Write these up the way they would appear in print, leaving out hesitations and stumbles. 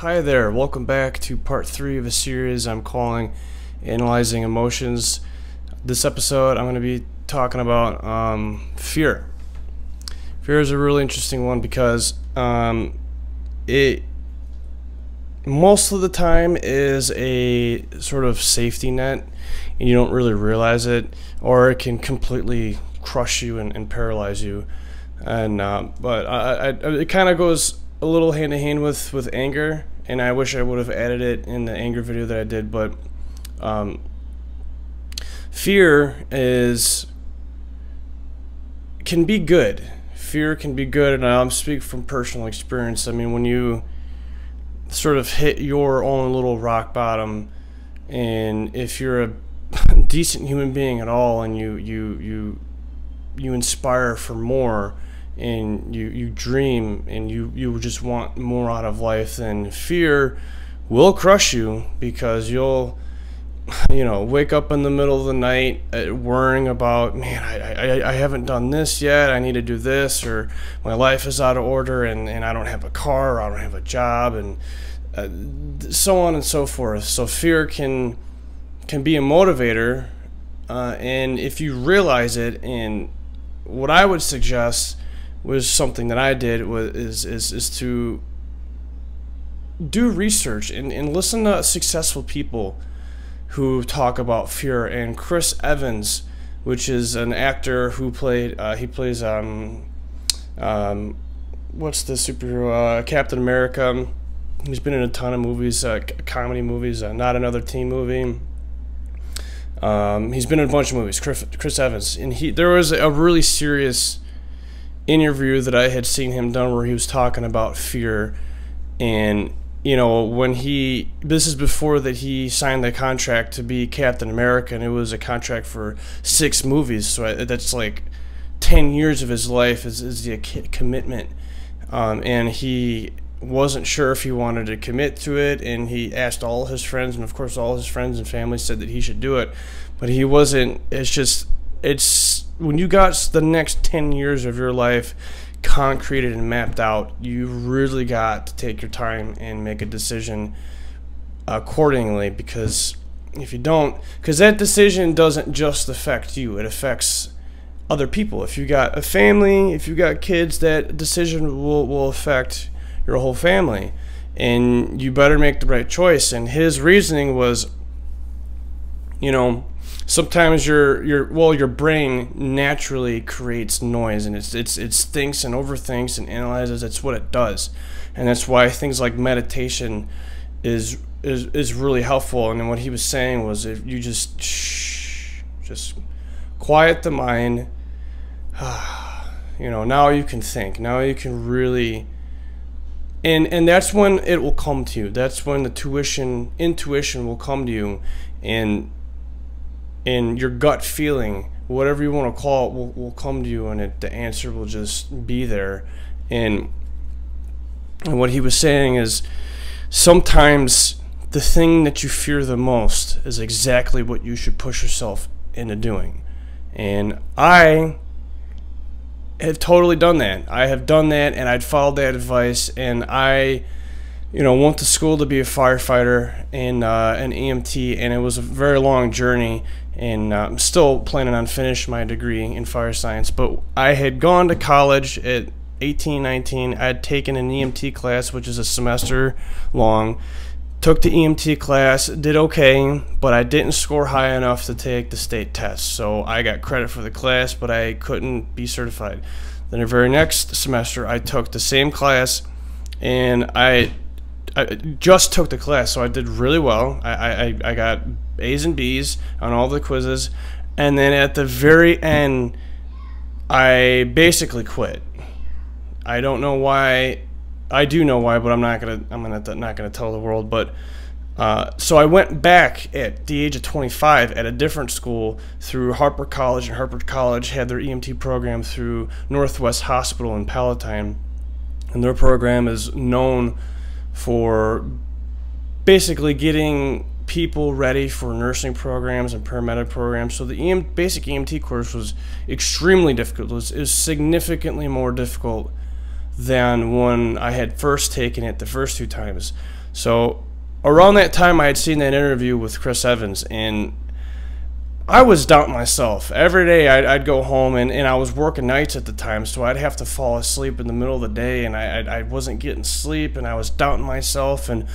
Hi there, welcome back to part 3 of a series I'm calling Analyzing Emotions. This episode I'm going to be talking about fear. Fear is a really interesting one because it most of the time is a sort of safety net and you don't really realize it, or it can completely crush you and paralyze you. And but it kind of goes a little hand in hand with anger, and I wish I would have added it in the anger video that I did. But fear can be good. Fear can be good, and I'm speaking from personal experience. I mean, when you sort of hit your own little rock bottom, and if you're a decent human being at all, and you inspire for more, and you dream and you just want more out of life, then fear will crush you, because you'll wake up in the middle of the night worrying about, man, I haven't done this yet, I need to do this, or my life is out of order, and I don't have a car, or I don't have a job, and so on and so forth. So fear can be a motivator, and if you realize it, and what I would suggest was something that I did is to do research and listen to successful people who talk about fear. And Chris Evans, which is an actor who plays what's the superhero, Captain America. He's been in a ton of movies, comedy movies, Not Another Teen Movie. He's been in a bunch of movies, Chris Evans, and there was a really serious interview that I had seen him done where he was talking about fear. And when this is before that he signed the contract to be Captain America, and it was a contract for 6 movies, so that's like 10 years of his life is the commitment. And he wasn't sure if he wanted to commit to it, and he asked all his friends, and of course all his friends and family said that he should do it, but he wasn't. It's when you got the next 10 years of your life concreted and mapped out, you really got to take your time and make a decision accordingly, because if you don't, because that decision doesn't just affect you, it affects other people. If you got a family, if you got kids, that decision will affect your whole family, and you better make the right choice. And his reasoning was, sometimes your brain naturally creates noise, and it thinks and overthinks and analyzes. It's what it does, and that's why things like meditation is really helpful. And then what he was saying was, if you just quiet the mind, now you can think. Now you can really. And that's when it will come to you. That's when the intuition will come to you, and your gut feeling, whatever you want to call it, will come to you, and the answer will just be there. And what he was saying is, sometimes the thing that you fear the most is exactly what you should push yourself into doing. And I have totally done that. I have done that, and I'd followed that advice, and I went to school to be a firefighter and an EMT, and it was a very long journey, and I'm still planning on finishing my degree in fire science. But I had gone to college at 18, 19. I had taken an EMT class, which is a semester long. Took the EMT class, did okay, but I didn't score high enough to take the state test. So I got credit for the class, but I couldn't be certified. Then the very next semester, I took the same class, and I just took the class, so I did really well. I got A's and B's on all the quizzes, and then at the very end, I basically quit. I don't know why. I do know why, but I'm not gonna tell the world. But so I went back at the age of 25 at a different school through Harper College, and Harper College had their EMT program through Northwest Hospital in Palatine, and their program is known for basically getting people ready for nursing programs and paramedic programs. So the basic EMT course was extremely difficult. It was significantly more difficult than when I had first taken it the first 2 times. So around that time, I had seen that interview with Chris Evans, and I was doubting myself. Every day I'd go home, and I was working nights at the time, so I'd have to fall asleep in the middle of the day, and I wasn't getting sleep, and I was doubting myself, and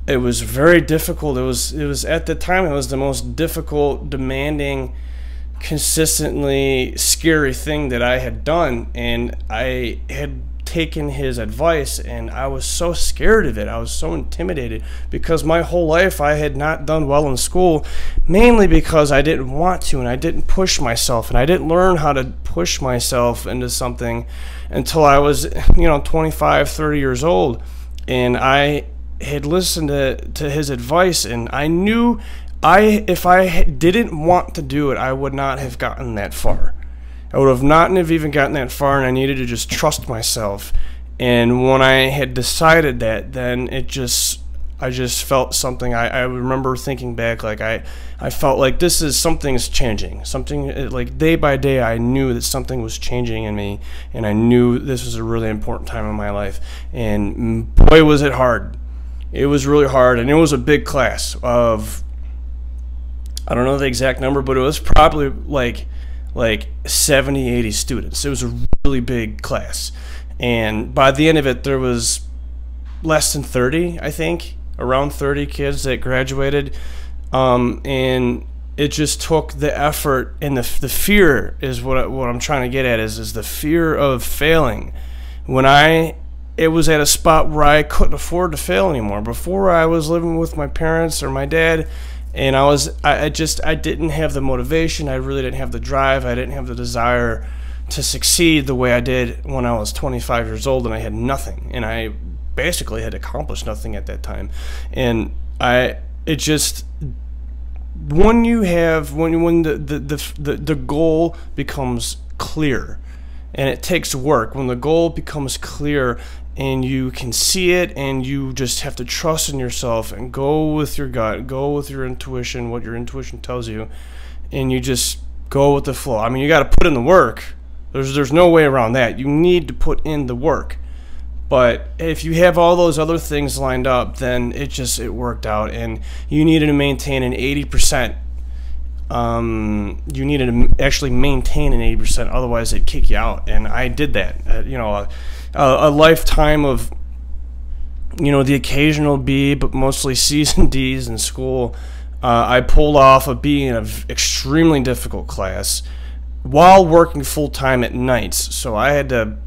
it was very difficult. It was at the time, it was the most difficult, demanding, consistently scary thing that I had done, and I had taken his advice, and I was so scared of it. I was so intimidated because my whole life I had not done well in school, mainly because I didn't want to, and I didn't push myself, and I didn't learn how to push myself into something until I was 25, 30 years old. And I had listened to his advice, and I knew if I didn't want to do it, I would not have gotten that far. I would have not have even gotten that far, and I needed to just trust myself. And when I had decided that, then I just felt something. I remember thinking back, like I felt like something's changing. Something, like day by day, I knew that something was changing in me, and I knew this was a really important time in my life. And boy, was it hard. It was really hard, and it was a big class of, I don't know the exact number, but it was probably like 70, 80 students. It was a really big class. And by the end of it, there was less than 30, I think, around 30 kids that graduated. And it just took the effort, and the fear is what I'm trying to get at, is the fear of failing. When it was at a spot where I couldn't afford to fail anymore. Before, I was living with my parents or my dad, and I didn't have the motivation. I really didn't have the drive. I didn't have the desire to succeed the way I did when I was 25 years old, and I had nothing, and I basically had accomplished nothing at that time. And when the goal becomes clear, and it takes work. When the goal becomes clear and you can see it, and you just have to trust in yourself and go with your gut, go with your intuition, what your intuition tells you, and you just go with the flow. I mean, you got to put in the work. There's no way around that. You need to put in the work. But if you have all those other things lined up, then it worked out, and you needed to maintain an 80%. You needed to actually maintain an 80%, otherwise it'd kick you out. And I did that. A lifetime of, the occasional B, but mostly C's and D's in school. I pulled off a B in an extremely difficult class while working full-time at nights. So I had to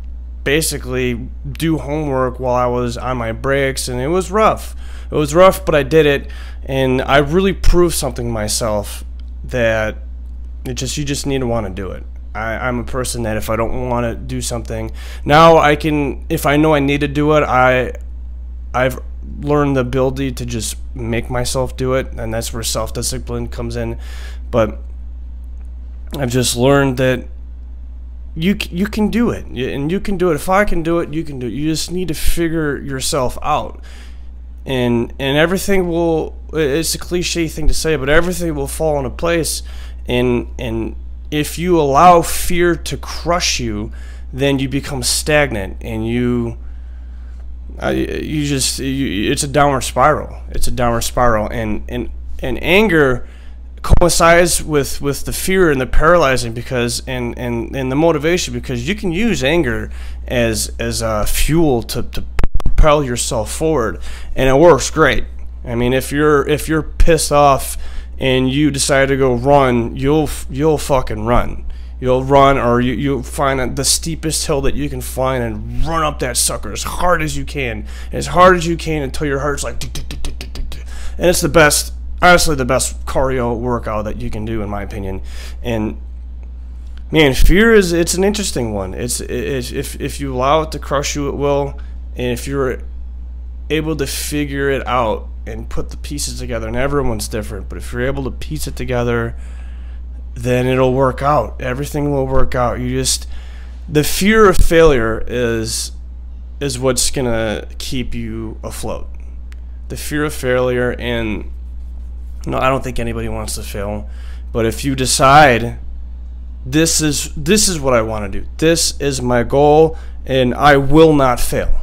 basically do homework while I was on my breaks, and it was rough. It was rough, but I did it, and I really proved something to myself, that you just need to want to do it. I'm a person that if I don't want to do something, now I can, if I know I need to do it, I've learned the ability to just make myself do it, and that's where self-discipline comes in. But I've just learned that you can do it, and you can do it. If I can do it, you can do it. You just need to figure yourself out, and everything will, it's a cliche thing to say, but everything will fall into place. And if you allow fear to crush you, then you become stagnant, and it's a downward spiral. It's a downward spiral, and anger coincides with the fear and the paralyzing, because and the motivation, because you can use anger as fuel to propel yourself forward, and it works great. I mean, if you're pissed off and you decide to go run, you'll fucking run. You'll run, or you'll find the steepest hill that you can find and run up that sucker as hard as you can, until your heart's like, and it's the best, honestly, the best cardio workout that you can do, in my opinion. And man, fear it's an interesting one. It's if you allow it to crush you, it will, and if you're able to figure it out and put the pieces together, and everyone's different, but if you're able to piece it together, then it'll work out. Everything will work out. The fear of failure is what's gonna keep you afloat. The fear of failure, and no, I don't think anybody wants to fail, but if you decide this is what I want to do, this is my goal, and I will not fail.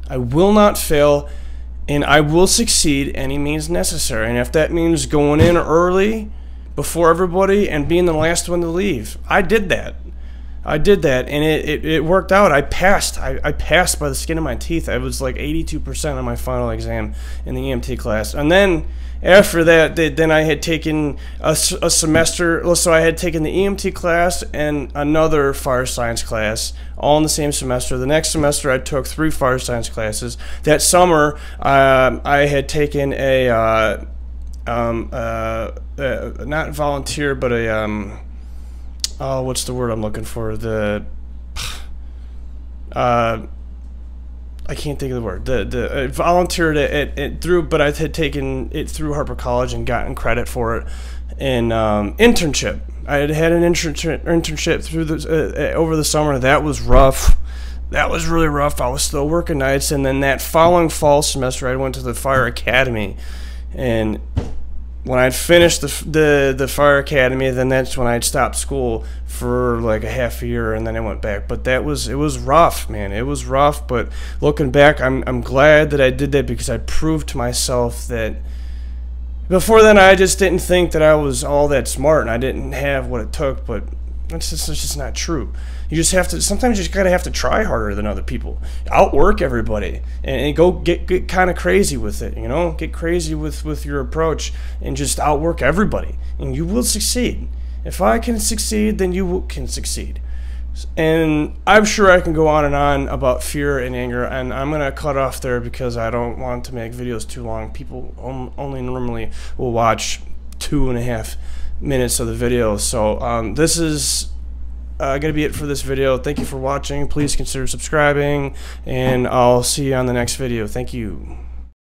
I will not fail, and I will succeed any means necessary. And if that means going in early before everybody and being the last one to leave, I did that. And it worked out. I passed. I passed by the skin of my teeth. I was like 82% on my final exam in the EMT class. And then after that, then I had taken a semester. So I had taken the EMT class and another fire science class, all in the same semester. The next semester, I took 3 fire science classes. That summer, I had taken a not volunteer, but a oh, what's the word I'm looking for? I can't think of the word. I volunteered it through, but I had taken it through Harper College and gotten credit for it. And internship. I had an internship through over the summer. That was rough. That was really rough. I was still working nights, and then that following fall semester, I went to the fire academy, and when I'd finished the fire academy, then that's when I'd stopped school for like a half a year, and then I went back. But it was rough, man. It was rough. But looking back, I'm glad that I did that, because I proved to myself that before then I just didn't think that I was all that smart and I didn't have what it took. But that's just not true. You just have to. Sometimes you just gotta have to try harder than other people. Outwork everybody, and go get kind of crazy with it. You know, get crazy with your approach, and just outwork everybody, and you will succeed. If I can succeed, then you can succeed. And I'm sure I can go on and on about fear and anger, and I'm gonna cut off there because I don't want to make videos too long. People only normally will watch 2.5 minutes of the video. So this is gonna be it for this video. Thank you for watching. Please consider subscribing, and I'll see you on the next video. Thank you.